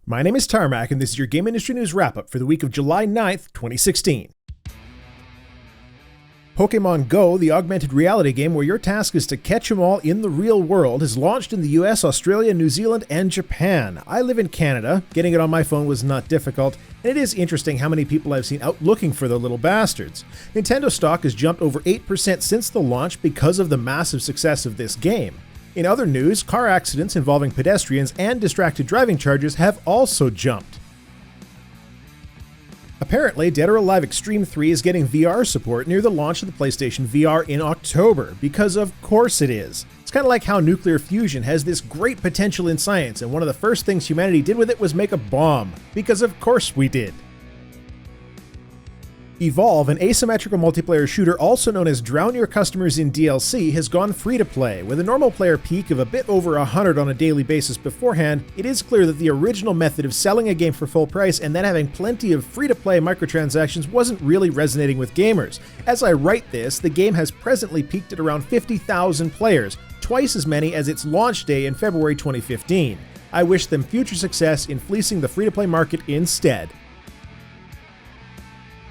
My name is Tarmack, and this is your Game Industry News Wrap-Up for the week of July 9th, 2016. Pokemon Go, the augmented reality game where your task is to catch them all in the real world, is launched in the US, Australia, New Zealand, and Japan. I live in Canada. Getting it on my phone was not difficult, and it is interesting how many people I've seen out looking for the little bastards. Nintendo stock has jumped over 8% since the launch because of the massive success of this game. In other news, car accidents involving pedestrians and distracted driving charges have also jumped. Apparently, Dead or Alive Xtreme 3 is getting VR support near the launch of the PlayStation VR in October, because of course it is. It's kind of like how nuclear fusion has this great potential in science, and one of the first things humanity did with it was make a bomb, because of course we did. Evolve, an asymmetrical multiplayer shooter also known as Drown Your Customers in DLC, has gone free-to-play. With a normal player peak of a bit over 100 on a daily basis beforehand, it is clear that the original method of selling a game for full price and then having plenty of free-to-play microtransactions wasn't really resonating with gamers. As I write this, the game has presently peaked at around 50,000 players, twice as many as its launch day in February 2015. I wish them future success in fleecing the free-to-play market instead.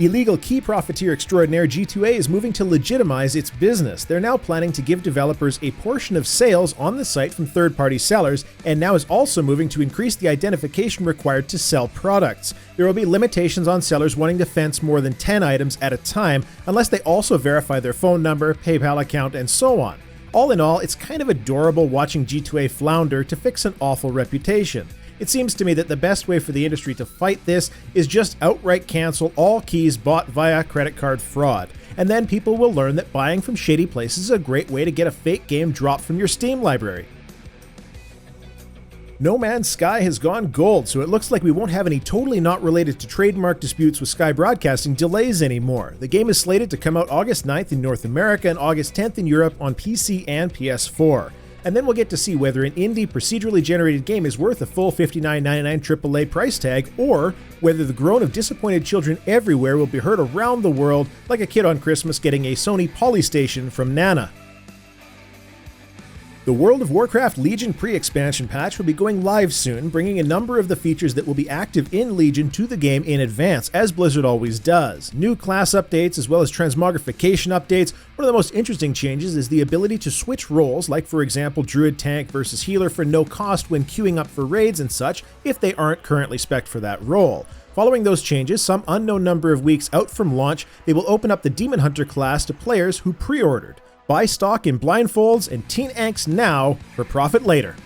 Illegal key profiteer extraordinaire G2A is moving to legitimize its business. They're now planning to give developers a portion of sales on the site from third-party sellers, and now is also moving to increase the identification required to sell products. There will be limitations on sellers wanting to fence more than 10 items at a time, unless they also verify their phone number, PayPal account, and so on. All in all, it's kind of adorable watching G2A flounder to fix an awful reputation. It seems to me that the best way for the industry to fight this is just outright cancel all keys bought via credit card fraud, and then people will learn that buying from shady places is a great way to get a fake game dropped from your Steam library. No Man's Sky has gone gold, so it looks like we won't have any totally not related to trademark disputes with Sky Broadcasting delays anymore. The game is slated to come out August 9th in North America and August 10th in Europe on PC and PS4. And then we'll get to see whether an indie procedurally generated game is worth a full $59.99 AAA price tag, or whether the groan of disappointed children everywhere will be heard around the world like a kid on Christmas getting a Sony Polystation from Nana. The World of Warcraft Legion pre-expansion patch will be going live soon, bringing a number of the features that will be active in Legion to the game in advance, as Blizzard always does. New class updates as well as transmogrification updates. One of the most interesting changes is the ability to switch roles, like for example Druid Tank versus Healer for no cost when queuing up for raids and such, if they aren't currently spec'd for that role. Following those changes, some unknown number of weeks out from launch, they will open up the Demon Hunter class to players who pre-ordered. Buy stock in blindfolds and teen angst now for profit later.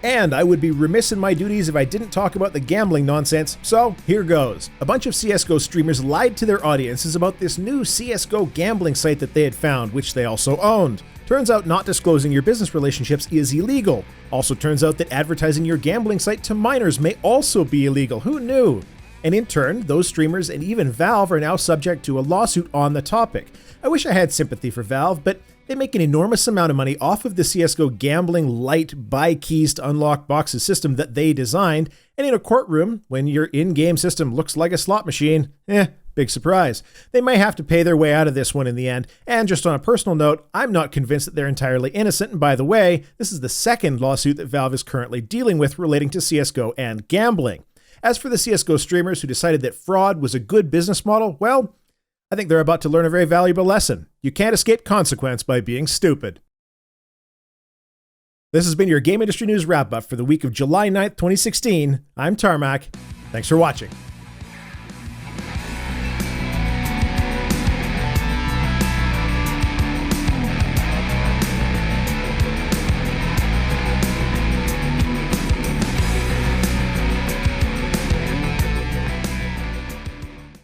And I would be remiss in my duties if I didn't talk about the gambling nonsense, so here goes. A bunch of CSGo streamers lied to their audiences about this new CSGo gambling site that they had found, which they also owned. Turns out not disclosing your business relationships is illegal. Also turns out that advertising your gambling site to minors may also be illegal. Who knew? And in turn, those streamers and even Valve are now subject to a lawsuit on the topic. I wish I had sympathy for Valve, but they make an enormous amount of money off of the CSGO gambling light buy keys to unlock boxes system that they designed, and in a courtroom, when your in-game system looks like a slot machine, big surprise. They may have to pay their way out of this one in the end, and just on a personal note, I'm not convinced that they're entirely innocent, and by the way, this is the second lawsuit that Valve is currently dealing with relating to CSGO and gambling. As for the CSGO streamers who decided that fraud was a good business model, well, I think they're about to learn a very valuable lesson. You can't escape consequence by being stupid. This has been your Game Industry News Wrap-Up for the week of July 9th, 2016. I'm Tarmack. Thanks for watching.